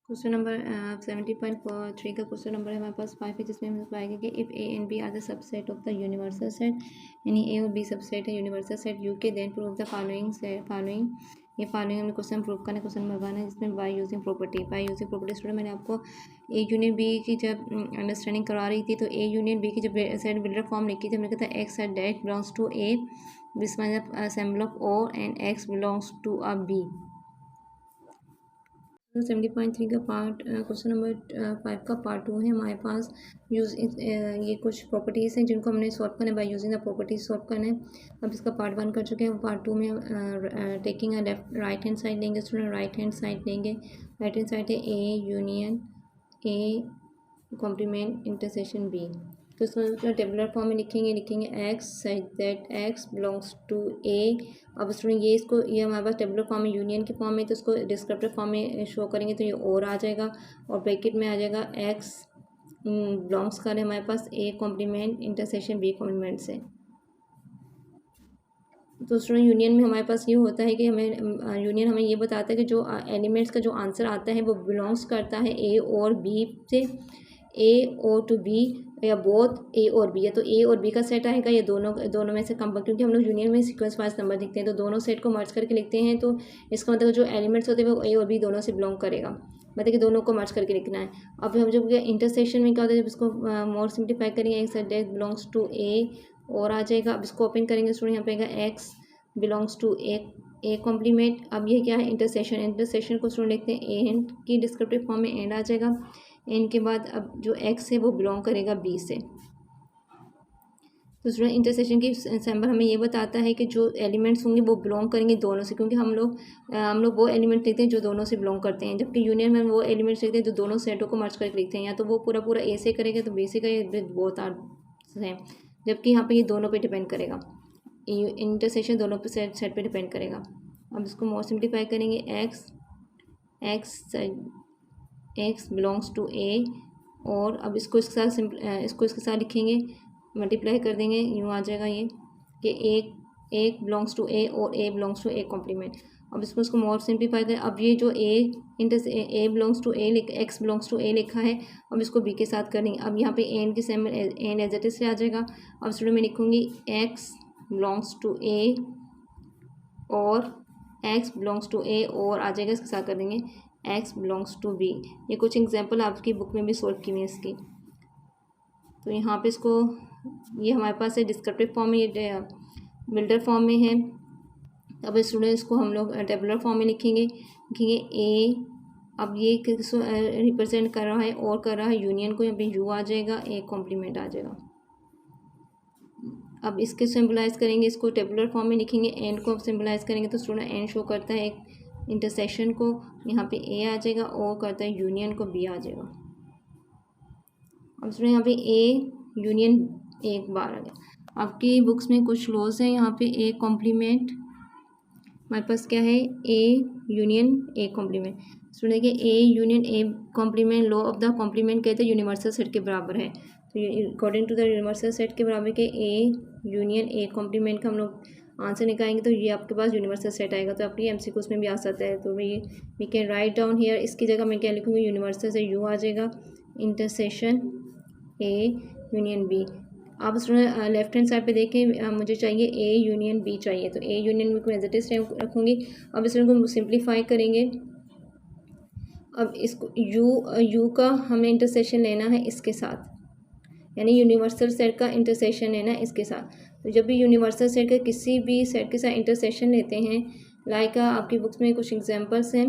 Question number 70.3 का question number है हमारे पास 5 है, जिसमें हम पाएंगे कि if A and B are the subset of the universal set, यानी ए और बी सबसेट है यूनिवर्सल सेट यू के, देन प्रूव द फॉलोइंग। ये फॉलोइंग हमें क्वेश्चन प्रूव करना है। क्वेश्चन नंबर 1 है जिसमें बाय यूजिंग प्रॉपर्टी स्टूडेंट मैंने आपको ए यूनियन बी की जब अंडरस्टैंडिंग करवा रही थी तो ए यूनियन बी की जब सेट बिल्डर फॉर्म लिखी थी, हमने कहा था x at that belongs to A, this one assemble of O and x belongs to a B. 70.3 का पार्ट क्वेश्चन नंबर 5 का पार्ट 2 है हमारे पास। ये कुछ प्रॉपर्टीज़ हैं जिनको हमने सॉल्व करना है by using the properties solve करना है। अब इसका पार्ट 1 कर चुके हैं, पार्ट 2 में taking a left right hand side लेंगे स्टूडेंट। राइट हैंड साइड लेंगे, राइट हैंड साइड है A union A complement intersection B. तो इसको टेबुलर फॉर्म में लिखेंगे x such that x belongs to A. अब स्टूडेंट ये हमारे पास टेबुलर फॉर्म में यूनियन के फॉर्म में, तो इसको डिस्क्रिप्टिव फॉर्म में शो करेंगे तो ये और आ जाएगा और ब्रैकेट में आ जाएगा एक्स बिलोंग्स कर हमारे पास A complement intersection B complement से। तो स्टूडेंट यूनियन में हमारे पास ये होता है कि यूनियन हमें ये बताता है कि जो एलिमेंट्स का जो आंसर आता है वो बिलोंग्स करता है ए और बी से, ए और टू बी या बोथ ए और बी, या तो ए और बी का सेट आएगा या दोनों में से कम, क्योंकि हम लोग यूनियन में सीक्वेंस वाइज नंबर लिखते हैं तो दोनों सेट को मर्ज करके लिखते हैं। तो इसका मतलब जो एलिमेंट्स होते हैं वो ए और बी दोनों से बिलोंग करेगा, मतलब कि दोनों को मर्ज करके लिखना है। अब हम जब इंटरसेक्शन में क्या होता है, जब इसको मोर सिंप्लीफाई करेंगे x that belongs to A और आ जाएगा। अब इसको ओपन करेंगे स्टूडेंट, यहाँ पे आएगा x belongs to A complement. अब ये क्या है, इंटरसेक्शन को स्टूडेंट लिखते हैं एंड की डिस्क्रिप्टिव फॉर्म में एंड आ जाएगा। एंड के बाद अब जो एक्स है वो बिलोंग करेगा बी से। तो स्टूडेंट इंटरसेक्शन की सिंबल हमें ये बताता है कि जो एलिमेंट्स होंगे वो बिलोंग करेंगे दोनों से, क्योंकि हम लोग वो एलिमेंट लिखते हैं जो दोनों से बिलोंग करते हैं, जबकि यूनियन में वो एलिमेंट्स लिखते हैं जो दोनों सेटों को मर्ज करके लिखते हैं, या तो वो पूरा ए से करेगा तो बी से करेगा, बहुत आर है, जबकि यहाँ पे ये दोनों पे डिपेंड करेगा, इंटरसेक्शन दोनों पे सेट पे डिपेंड करेगा। अब इसको मोर सिंप्लीफाई करेंगे एक्स बिलोंग्स टू ए, और अब इसको इसके साथ लिखेंगे, मल्टीप्लाई कर देंगे, यूँ आ जाएगा ये कि एक बिलोंग्स टू ए और A belongs to A complement. अब इसको मोर सिंप्लीफाई करें, अब ये जो A belongs to A X belongs to A लिखा है, अब इसको बी के साथ करेंगे। अब यहाँ पे एन की symbol N as it is से आ जाएगा। अब स्टूडेंट में लिखूँगी एक्स बिलोंग्स टू ए और एक्स बिलोंग्स टू ए और आ जाएगा, इसके साथ कर देंगे एक्स बिलोंग्स टू बी। ये कुछ एग्जाम्पल आपकी बुक में भी सोल्व की हुई है इसकी। तो यहाँ पे इसको ये हमारे पास है डिस्क्रिप्टिव फॉर्म में, ये बिल्डर फॉर्म में है। अब स्टूडेंट इसको हम लोग टेबुलर फॉर्म में लिखेंगे ए। अब ये रिप्रेजेंट कर रहा है और कर रहा है यूनियन को, यहाँ पे यू आ जाएगा, ए कॉम्प्लीमेंट आ जाएगा। अब इसके सिम्बलाइज करेंगे, इसको टेबुलर फॉर्म में लिखेंगे, एंड को सिम्बलाइज करेंगे तो स्टूडेंट एंड शो करता है एक इंटरसेक्शन को, यहाँ पे ए आ जाएगा, और करता है यूनियन को, बी आ जाएगा। अब स्टूडेंट यहाँ पे ए यूनियन एक बार आ गया। आपकी बुक्स में कुछ लॉज हैं, यहाँ पे ए कॉम्प्लीमेंट हमारे पास क्या है, A union A complement. Student देखिए A union A complement, law of the complement कहते हैं यूनिवर्सल सेट के बराबर है। तो according to the universal set के बराबर के ए यूनियन ए कॉम्प्लीमेंट का हम लोग आंसर निकालेंगे तो ये आपके पास यूनिवर्सल सेट आएगा। तो आपकी एमसीक्यू उसमें भी आ सकता है। तो we can write down here, इसकी जगह मैं क्या लिखूँगी, यूनिवर्सल से यू आ जाएगा, इंटरसेक्शन ए यूनियन बी। आप स्टूडेंट लेफ्ट हैंड साइड पे देखें, मुझे चाहिए ए यूनियन बी चाहिए, तो ए यूनियन में एज इट इज रखूँगी। अब स्टूडेंट को सिंप्लीफाई करेंगे। अब इसको यू का हमें इंटरसेक्शन लेना है इसके साथ, यानी यूनिवर्सल सेट का इंटरसेक्शन लेना है इसके साथ। तो जब भी यूनिवर्सल सेट का किसी भी सेट के साथ इंटरसेक्शन लेते हैं, लाइक आपकी बुक्स में कुछ एग्जांपल्स हैं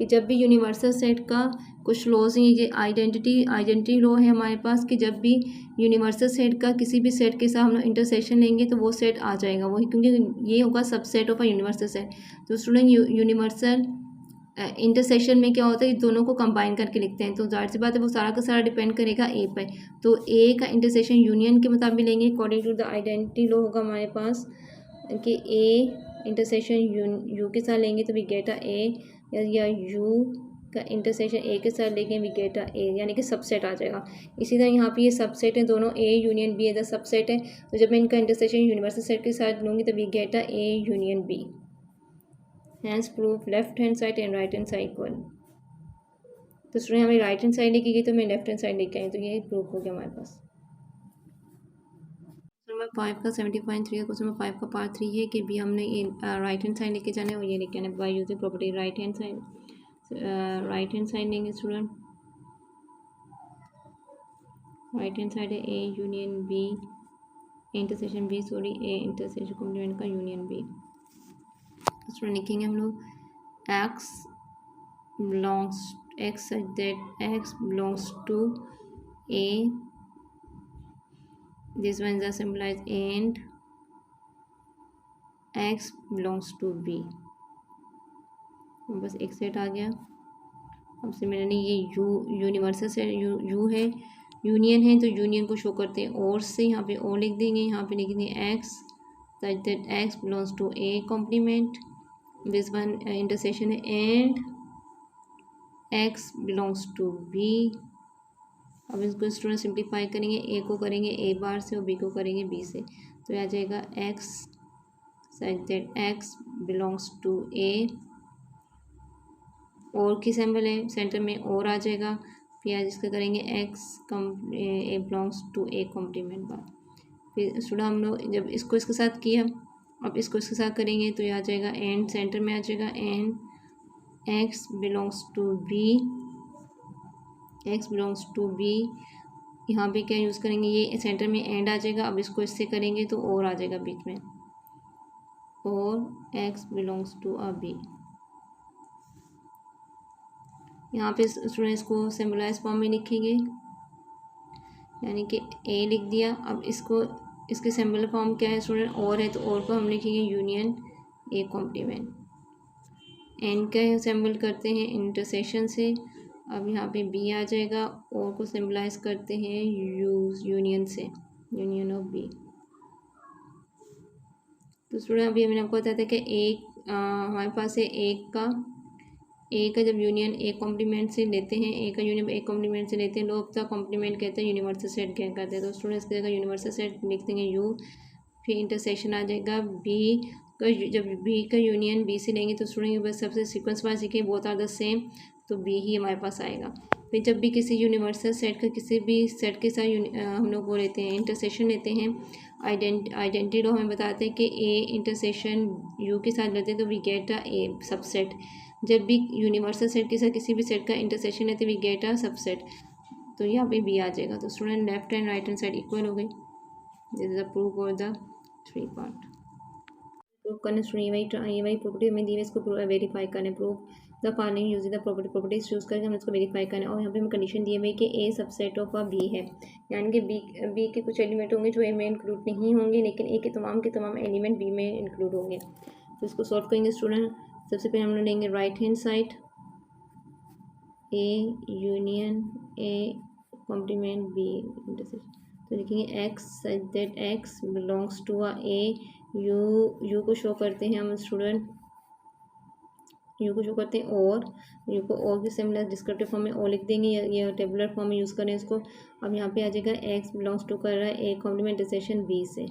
कि जब भी यूनिवर्सल सेट का कुछ लॉज हैं, ये आइडेंटिटी लॉ है हमारे पास कि जब भी यूनिवर्सल सेट का किसी भी सेट के साथ हम लोग इंटरसेक्शन लेंगे तो वो सेट आ जाएगा वही, क्योंकि ये होगा subset of a universal set. तो स्टूडेंट यूनिवर्सल इंटरसेक्शन में क्या होता है, दोनों को कंबाइन करके लिखते हैं, तो जाहिर सी बात है वो सारा का सारा डिपेंड करेगा ए पर। तो ए का इंटरसेक्शन यूनियन के मुताबिक लेंगे, according to the identity law होगा हमारे पास कि ए इंटरसेक्शन यू के साथ लेंगे तो वी गेट अ ए, या यू का इंटरसेक्शन ए के साथ लेंगे वी गेट अ ए, यानी कि सबसेट आ जाएगा। इसी तरह यहाँ पे ये सबसेट है, दोनों A union B as a subset है, तो जब मैं इनका इंटरसेक्शन यूनिवर्सल सेट के साथ लूँगी तो we get a A union B. Hence proof left hand side and right hand side equal. तो स्टूडेंट हमें राइट हैंड साइड लेके गई तो मैं लेफ्ट हैंड साइड लेके आई, तो ये प्रूफ हो गया हमारे पास। नंबर 5 का 70.3 का क्वेश्चन नंबर 5 का पार्ट 3 है कि भी हमने राइट हैंड साइड लेके जाना है और ये लेके आना है by using property right hand side. Right hand side लेंगे स्टूडेंट, राइट हैंड साइड है A union B intersection B, sorry A intersection complement का यूनियन बी। स्टूडेंट लिखेंगे हम लोग x belongs x such that x belongs to a, this one is symbolized and x belongs to b। बस एक set आ गया। अब similarly ये you universal से यू है, यूनियन है तो यूनियन को शो करते हैं और से, यहाँ पे और लिख देंगे, यहाँ पे लिख देंगे X such that x belongs to A complement, this one intersection है and x belongs to B. अब इसको स्टूडेंट सिंप्लीफाई करेंगे, ए को करेंगे ए बार से और बी को करेंगे बी से, तो आ जाएगा X such that x belongs to A, और की सिंबल है सेंटर में और आ जाएगा, फिर आज इसका करेंगे X A belongs to A complement bar. फिर स्टूडेंट हम लोग जब इसको इसके साथ किया, अब इसको इसके साथ करेंगे तो ये आ जाएगा एंड सेंटर में आ जाएगा and x belongs to B, x belongs to B. यहाँ पे क्या यूज़ करेंगे, ये सेंटर में एंड आ जाएगा, अब इसको इससे करेंगे तो और आ जाएगा बीच में, और x belongs to a B. यहाँ पे स्टूडेंट्स को सिंबलाइज फॉर्म में लिखेंगे, यानी कि ए लिख दिया। अब इसको इसके सिंबल फॉर्म क्या है स्टूडेंट, और है तो और को हम लिखेंगे यूनियन ए कॉम्प्लीमेंट। एन का सिंबल करते हैं इंटरसेक्शन से, अब यहाँ पे बी आ जाएगा, और को सिंबलाइज करते हैं यूनियन से, यूनियन ऑफ बी। तो स्टूडेंट अभी मैंने आपको बताया था कि एक हमारे पास है ए का जब यूनियन ए कॉम्प्लीमेंट से लेते हैं, ए का यूनियन ए कॉम्प्लीमेंट से लेते हैं, लोग द कॉम्प्लीमेंट कहते हैं, यूनिवर्सल सेट क्या करते हैं। तो स्टूडेंट इसकी जगह यूनिवर्सल सेट लिख देंगे यू, फिर इंटरसेक्शन आ जाएगा बी का, जब बी का यूनियन बी से लेंगे तो स्टूडेंट बस सबसे सीक्वेंस वाइज सीखें, बोथ आर द सेम, तो बी ही हमारे पास आएगा। फिर जब भी किसी यूनिवर्सल सेट का किसी भी सेट के साथ हम लोग वो लेते हैं इंटरसेक्शन लेते हैं, आइडेंटिटी लॉ हमें बताते हैं कि ए इंटरसेक्शन यू के साथ लेते हैं तो we get a A subset. जब भी यूनिवर्सल सेट के साथ किसी भी सेट का इंटरसेक्शन लेते हैं वी गेट अ सबसेट, तो यहाँ पे बी आ जाएगा। तो student left and right hand side equal हो गई। This is the proof of the 3 part. Proof करने स्टूडेंट ये वही प्रॉपर्टी हमें दी है, इसको वेरीफाई करने, proof the following using the properties choose करके हम इसको वेरीफाई करना है। और यहाँ पे हमें कंडीशन दी हुई है कि ए सबसेट ऑफ अ बी है, यानी कि बी के कुछ एलिमेंट होंगे जो ए में इंक्लूड नहीं होंगे, लेकिन ए के तमाम एलिमेंट बी में इंक्लूड होंगे। तो इसको सॉल्व करेंगे स्टूडेंट। सबसे पहले हम लोग लेंगे right hand side, A union A complement B intersection, तो लिखेंगे x such that x belongs to a A, U को शो करते हैं हम स्टूडेंट, यू को शो करते हैं और यू को और भी सिमिलर डिस्क्रिप्टिव फॉर्म में और लिख देंगे, या टेबुलर फॉर्म में यूज़ करें इसको। अब यहाँ पे आ जाएगा एक्स बिलोंग्स टू कर रहा है ए कॉम्प्लीमेंट इंटरसेक्शन बी से,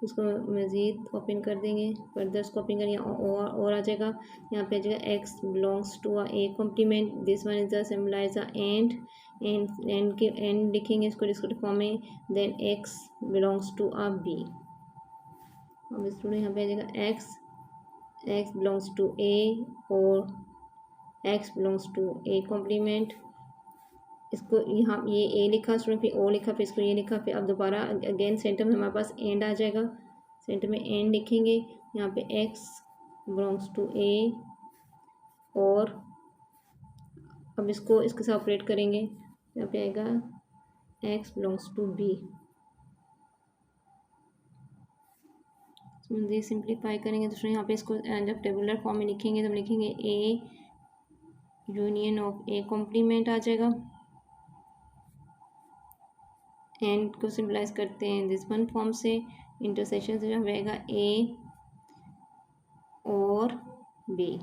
इसको मज़ीद ओपन कर देंगे, फर्दर इसको ओपन करेंगे और आ जाएगा, यहाँ पे आ जाएगा x belongs to a A complement, this one is the symbolise a and के एंड लिखेंगे इसको डिस्क्रिप्टिव फॉर्म में, then x belongs to a B. अब स्टूडेंट यहाँ पे आ जाएगा एक्स बिलोंग्स टू ए और x belongs to A complement, इसको यहाँ ये ए लिखा स्टूडेंट, फिर ओ लिखा, फिर इसको ये लिखा, फिर अब दोबारा अगेन सेंटर में हमारे पास एंड आ जाएगा, सेंटर में एंड लिखेंगे, यहाँ पे एक्स बिलोंग्स टू ए, और अब इसको इसके साथ ऑपरेट करेंगे, यहाँ पे आएगा एक्स बिलोंग्स टू बी। ये सिंप्लीफाई करेंगे तो यहाँ पे इसको जब टेबुलर फॉर्म में लिखेंगे तो लिखेंगे A union of A complement आ जाएगा, एंड को सिम्बलाइज करते हैं दिस वन फॉर्म से, इंटरसेक्शन से जो रहेगा ए और बी,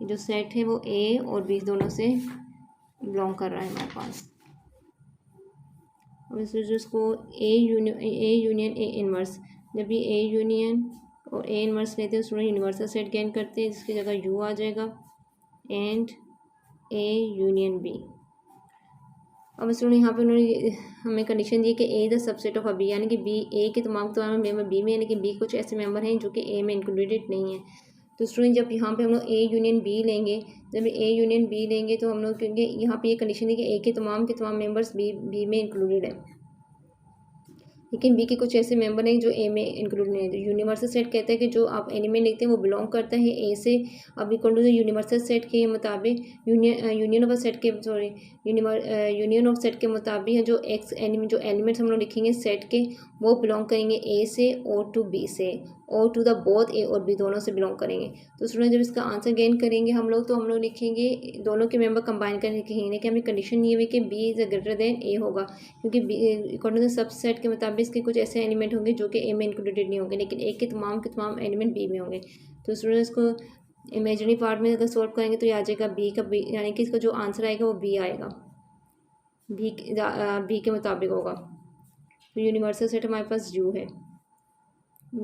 जो सेट है वो ए और बी दोनों से बिलोंग कर रहा है हमारे पास। अब इसको ए यूनियन ए इनवर्स, जब भी ए यूनियन और ए इनवर्स लेते हैं स्टूडेंट यूनिवर्सल सेट गेन करते हैं, जिसकी जगह यू आ जाएगा, एंड ए यूनियन बी। अब स्टूडेंट यहाँ पे उन्होंने हमें कंडीशन दी कि ए द सबसेट ऑफ बी, यानी कि बी ए के तमाम मेंबर बी में, यानी कि बी कुछ ऐसे मेंबर हैं जो कि ए में इंक्लूडेड नहीं है। तो स्टूडेंट जब यहाँ पे हम लोग ए यूनियन बी लेंगे, जब ए यूनियन बी लेंगे तो हम लोग, क्योंकि यहाँ पे ये कंडीशन दी कि ए के तमाम मेंबर्स बी में इंक्लूडेड है, लेकिन बी के कुछ ऐसे मेंबर हैं जो ए में इंक्लूड नहीं है। तो यूनिवर्सल सेट कहता है कि जो आप एलिमेंट लिखते हैं वो बिलोंग करता है ए से। अब इक्वल टू यूनिवर्सल सेट के मुताबिक यूनियन ऑफ सेट के यूनियन ऑफ सेट के मुताबिक जो जो एलिमेंट्स हम लोग लिखेंगे सेट के, वो बिलोंग करेंगे ए से और टू बी से, और टू द बोथ ए और बी दोनों से बिलोंग करेंगे। तो स्टूडेंट जब इसका आंसर गेन करेंगे हम लोग, तो हम लोग लिखेंगे दोनों के मेंबर कंबाइन करके लिखेंगे कि हमें कंडीशन ये हुई कि बी इज़ ग्रेटर देन ए होगा, क्योंकि अकॉर्डिंग टू सब सेट के मुताबिक इसके कुछ ऐसे एलिमेंट होंगे जो कि ए में इंक्लूडेड नहीं होंगे, लेकिन ए के तमाम एलिमेंट बी में होंगे। तो स्टूडेंट इसको इमेजिनरी पार्ट में अगर सॉल्व करेंगे तो ये आ जाएगा बी, यानी कि इसका जो आंसर आएगा वो बी आएगा, बी के मुताबिक होगा। तो यूनिवर्सल सेट हमारे पास यू है,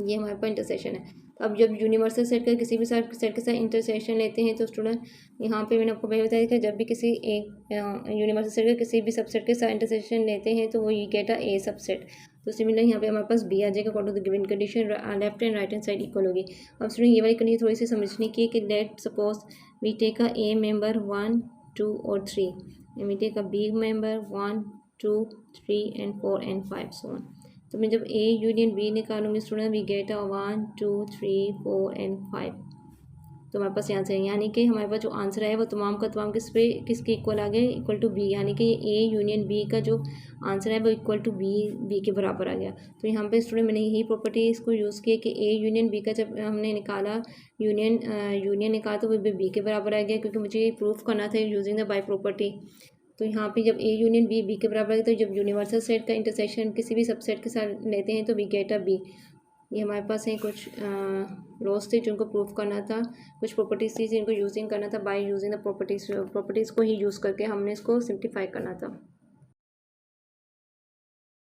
ये हमारे पास इंटरसेक्शन है। तो अब जब यूनिवर्सल सेट का किसी भी सेट के साथ इंटरसेक्शन लेते हैं तो स्टूडेंट यहाँ पे मैंने आपको पहले बताया कि जब भी किसी एक यूनिवर्सल सेट का किसी भी सबसेट के साथ इंटरसेक्शन लेते हैं तो वो ये गेट ए सबसेट। तो सिमिलर यहाँ पे हमारे पास बी आ जाएगा according to the given condition, left and right hand side equal होगी। अब स्टूडेंट ये वाली कंडीशन थोड़ी सी समझने की कि let suppose we take a a member 1 2 और 3 and we take a B member 1 2 3 and 4 and 5 so on। तो मैं जब A यूनियन B निकालूंगी student we get a 1 2 3 4 and 5। तो हमारे पास आंसर है, यानी कि हमारे पास जो आंसर है वो तमाम का तमाम किसके इक्वल आ गया, इक्वल टू बी, यानी कि A यूनियन B का जो आंसर है वो इक्वल टू बी के बराबर आ गया। तो यहाँ पे स्टूडेंट मैंने यही प्रॉपर्टी इसको यूज़ किया कि A यूनियन B का जब हमने निकाला यूनियन निकाला तो वो बी के बराबर आ गया, क्योंकि मुझे ये प्रूफ करना था यूजिंग द बाय प्रॉपर्टी। तो यहाँ पे जब ए यूनियन बी के बराबर है, तो जब यूनिवर्सल सेट का इंटरसेक्शन किसी भी सबसेट के साथ लेते हैं तो वी गेट अ बी। ये हमारे पास है कुछ लॉस थे जिनको प्रूफ करना था, कुछ प्रॉपर्टीज थी जिनको यूजिंग करना था, बाय यूजिंग द प्रॉपर्टीज़ को ही यूज़ करके हमने इसको सिंप्लीफाई करना था।